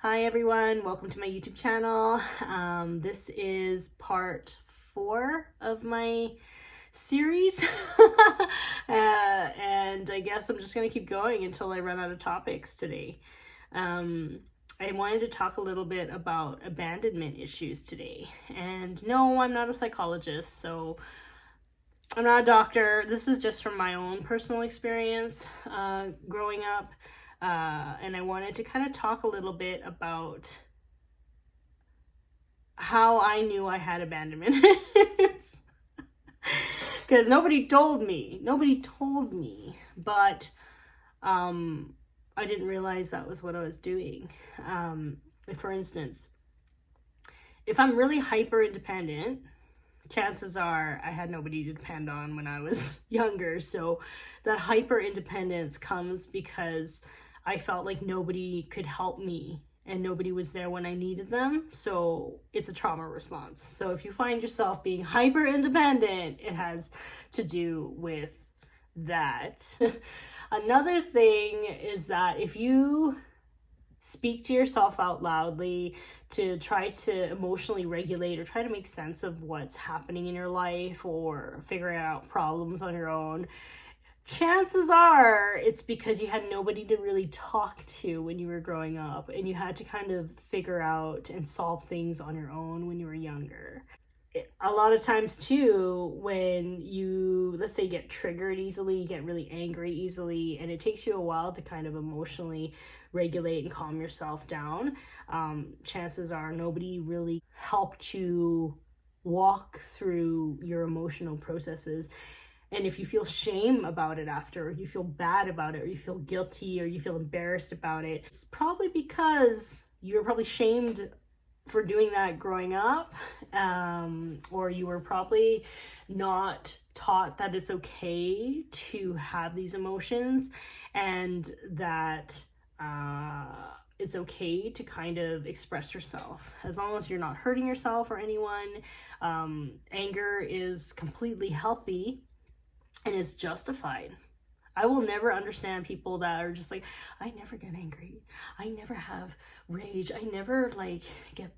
Hi everyone, welcome to my YouTube channel. This is part 4 of my series. And I guess I'm just going to keep going until I run out of topics today. I wanted to talk a little bit about abandonment issues today. And no, I'm not a psychologist, so I'm not a doctor. This is just from my own personal experience growing up. And I wanted to kind of talk a little bit about how I knew I had abandonment. Because nobody told me, but I didn't realize that was what I was doing. For instance, if I'm really hyper independent, chances are I had nobody to depend on when I was younger. So that hyper independence comes because I felt like nobody could help me and nobody was there when I needed them. So it's a trauma response. So if you find yourself being hyper independent, it has to do with that. Another thing is that if you speak to yourself out loudly to try to emotionally regulate or try to make sense of what's happening in your life or figuring out problems on your own, chances are it's because you had nobody to really talk to when you were growing up and you had to kind of figure out and solve things on your own when you were younger. A lot of times too, when you, let's say, get triggered easily, get really angry easily, and it takes you a while to kind of emotionally regulate and calm yourself down, chances are nobody really helped you walk through your emotional processes. And if you feel shame about it after, or you feel bad about it, or you feel guilty, or you feel embarrassed about it, it's probably because you were probably shamed for doing that growing up, or you were probably not taught that it's okay to have these emotions and that it's okay to kind of express yourself as long as you're not hurting yourself or anyone. Anger is completely healthy and it's justified. I will never understand people that are just like, I never get angry, I never have rage, I never get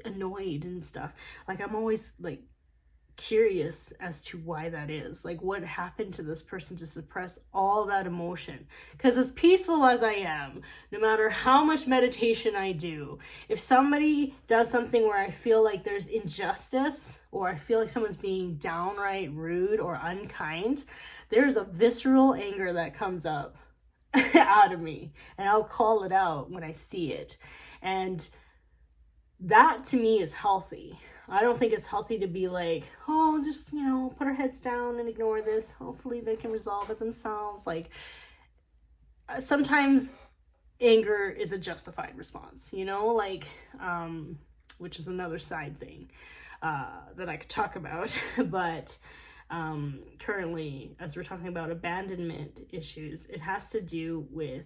annoyed and stuff. I'm always curious as to why that is. What happened to this person to suppress all that emotion? Because as peaceful as I am, no matter how much meditation I do, if somebody does something where I feel like there's injustice, or I feel like someone's being downright rude or unkind, there's a visceral anger that comes up out of me, and I'll call it out when I see it. And that to me is healthy. I don't think it's healthy to be like, oh, just, put our heads down and ignore this. Hopefully they can resolve it themselves. Sometimes anger is a justified response, which is another side thing that I could talk about. But currently, as we're talking about abandonment issues, it has to do with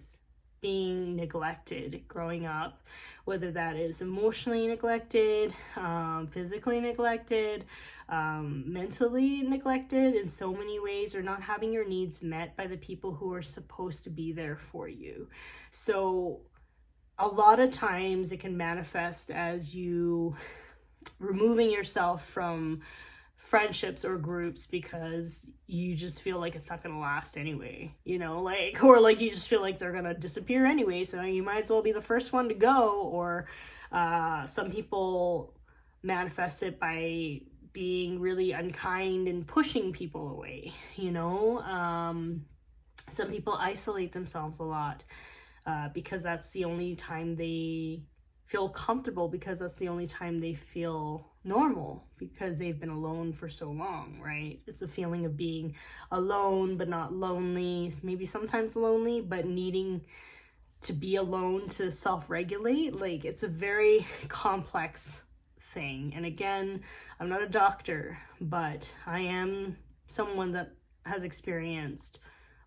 being neglected growing up, whether that is emotionally neglected, physically neglected, mentally neglected in so many ways, or not having your needs met by the people who are supposed to be there for you. So a lot of times it can manifest as you removing yourself from friendships or groups because you just feel like it's not gonna last anyway, or you just feel like they're gonna disappear anyway, so you might as well be the first one to go. Or some people manifest it by being really unkind and pushing people away. Some people isolate themselves a lot because that's the only time they feel comfortable, because that's the only time they feel normal, because they've been alone for so long, right? It's a feeling of being alone but not lonely, maybe sometimes lonely but needing to be alone to self-regulate. It's a very complex thing. And again, I'm not a doctor, but I am someone that has experienced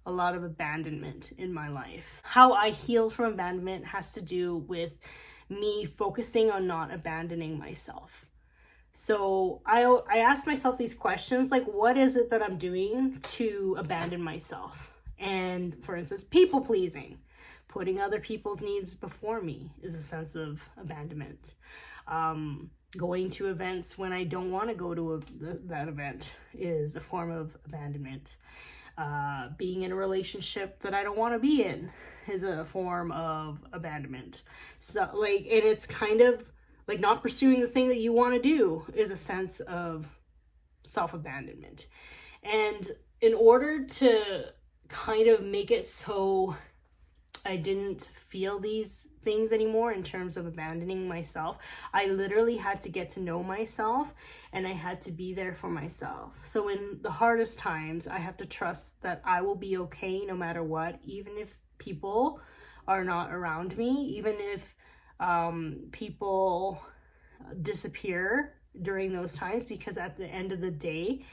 a lot of abandonment in my life. How I healed from abandonment has to do with me focusing on not abandoning myself. So I asked myself these questions, what is it that I'm doing to abandon myself? And for instance, people pleasing. putting other people's needs before me is a sense of abandonment. Going to events when I don't want to go to that event is a form of abandonment. Being in a relationship that I don't want to be in is a form of abandonment. So like, and it's kind of like not pursuing the thing that you want to do is a sense of self-abandonment. And in order to kind of make it so I didn't feel these things anymore in terms of abandoning myself, I literally had to get to know myself, and I had to be there for myself. So in the hardest times, I have to trust that I will be okay no matter what, even if people are not around me, even if people disappear during those times, because at the end of the day,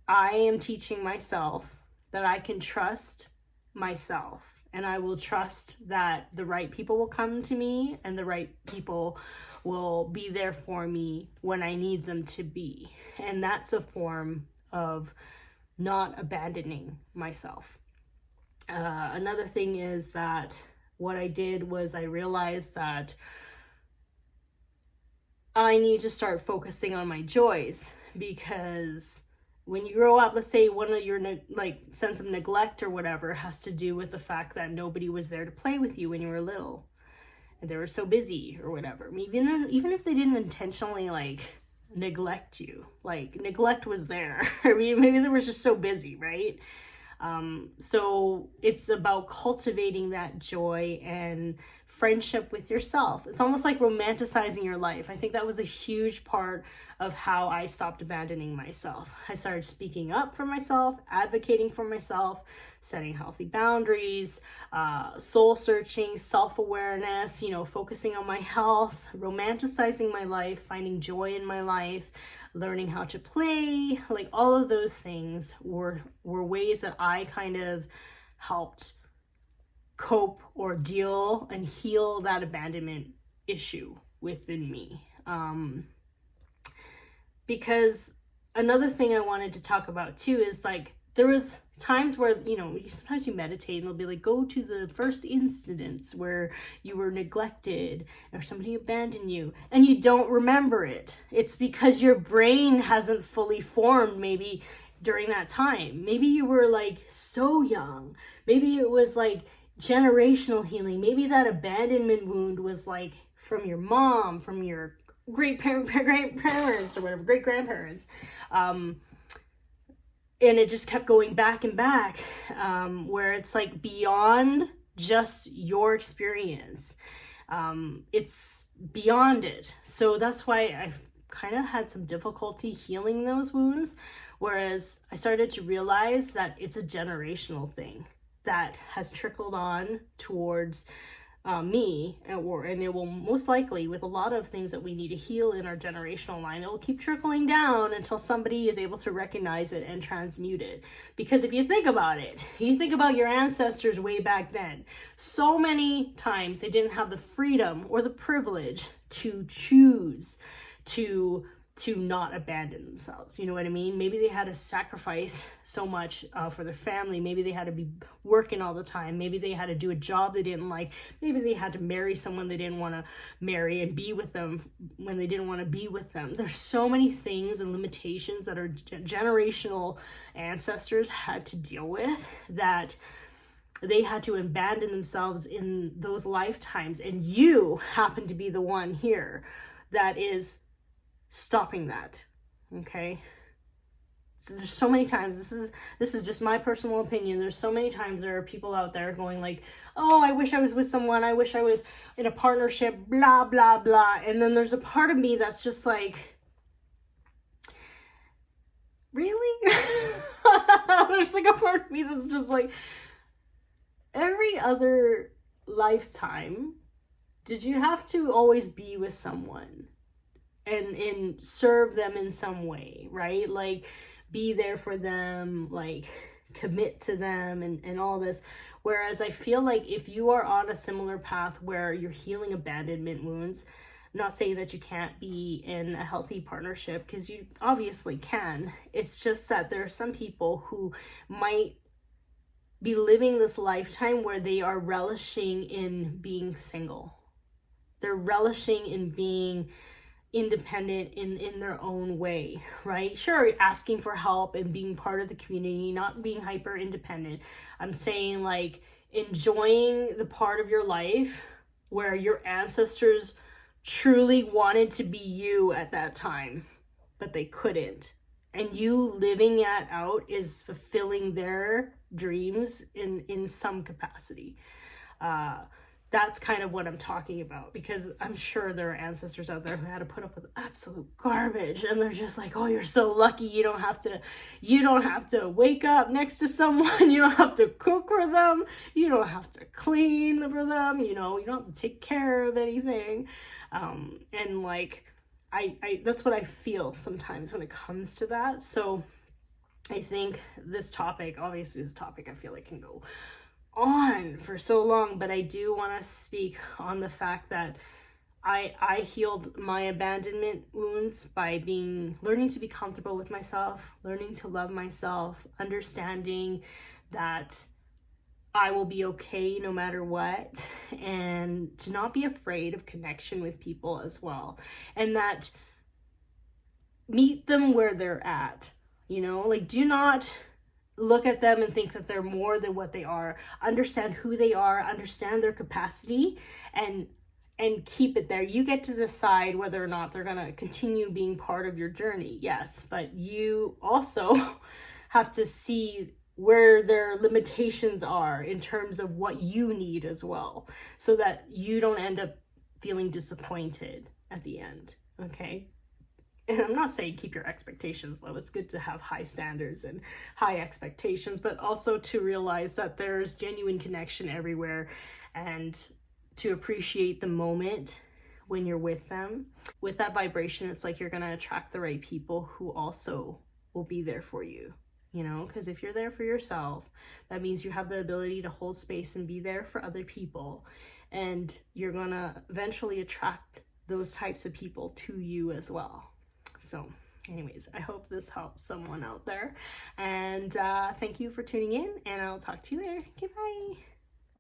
I am teaching myself that I can trust myself, and I will trust that the right people will come to me and the right people will be there for me when I need them to be. And that's a form of not abandoning myself. Another thing is that what I did was I realized that I need to start focusing on my joys, because when you grow up, let's say one of your sense of neglect or whatever has to do with the fact that nobody was there to play with you when you were little, and they were so busy or whatever. Even if they didn't intentionally neglect you, neglect was there. I mean, maybe they were just so busy, right? So it's about cultivating that joy and friendship with yourself. It's almost like romanticizing your life. I think that was a huge part of how I stopped abandoning myself. I started speaking up for myself, advocating for myself, setting healthy boundaries, soul searching, self-awareness, focusing on my health, romanticizing my life, finding joy in my life, learning how to play. All of those things were ways that I kind of helped cope or deal and heal that abandonment issue within me. Because another thing I wanted to talk about too is there was times where, sometimes you meditate and they'll be like, go to the first incidents where you were neglected or somebody abandoned you, and you don't remember it. It's because your brain hasn't fully formed maybe during that time. Maybe you were so young. Maybe it was generational healing. Maybe that abandonment wound was from your mom, from your great-grandparents or whatever, great-grandparents. And it just kept going back and back, where it's beyond just your experience. It's beyond it. So that's why I kind of had some difficulty healing those wounds, whereas I started to realize that it's a generational thing that has trickled on towards me, and it will most likely, with a lot of things that we need to heal in our generational line, it will keep trickling down until somebody is able to recognize it and transmute it. Because if you think about it, you think about your ancestors way back then, so many times they didn't have the freedom or the privilege to choose to not abandon themselves. You know what I mean? Maybe they had to sacrifice so much for their family. Maybe they had to be working all the time. Maybe they had to do a job they didn't like. Maybe they had to marry someone they didn't want to marry and be with them when they didn't want to be with them. There's so many things and limitations that our generational ancestors had to deal with, that they had to abandon themselves in those lifetimes. And you happen to be the one here that is stopping that. Okay, so there's so many times, this is just my personal opinion, there's so many times there are people out there going oh, I wish I was with someone, I wish I was in a partnership, blah blah blah. And then there's a part of me that's just really? There's a part of me that's just every other lifetime, did you have to always be with someone and serve them in some way, right? Be there for them, commit to them and all this. Whereas I feel if you are on a similar path where you're healing abandonment wounds, I'm not saying that you can't be in a healthy partnership, because you obviously can. It's just that there are some people who might be living this lifetime where they are relishing in being single. They're relishing in being independent in their own way, right? Sure, asking for help and being part of the community, not being hyper independent. I'm saying like enjoying the part of your life where your ancestors truly wanted to be you at that time, but they couldn't. And you living that out is fulfilling their dreams in some capacity. That's kind of what I'm talking about, because I'm sure there are ancestors out there who had to put up with absolute garbage, and they're just like, oh, you're so lucky you don't have to wake up next to someone, you don't have to cook for them, you don't have to clean for them, you don't have to take care of anything. And like I that's what I feel sometimes when it comes to that. So I think this topic I feel like can go on for so long, but I do want to speak on the fact that I healed my abandonment wounds by learning to be comfortable with myself, learning to love myself, understanding that I will be okay no matter what, and to not be afraid of connection with people as well, and that meet them where they're at, like do not look at them and think that they're more than what they are. Understand who they are, understand their capacity, and keep it there. You get to decide whether or not they're gonna continue being part of your journey, yes, but you also have to see where their limitations are in terms of what you need as well, so that you don't end up feeling disappointed at the end, okay? And I'm not saying keep your expectations low. It's good to have high standards and high expectations, but also to realize that there's genuine connection everywhere, and to appreciate the moment when you're with them. With that vibration, it's like you're going to attract the right people who also will be there for you, because if you're there for yourself, that means you have the ability to hold space and be there for other people, and you're going to eventually attract those types of people to you as well. So anyways, I hope this helps someone out there, and thank you for tuning in, and I'll talk to you later. Goodbye.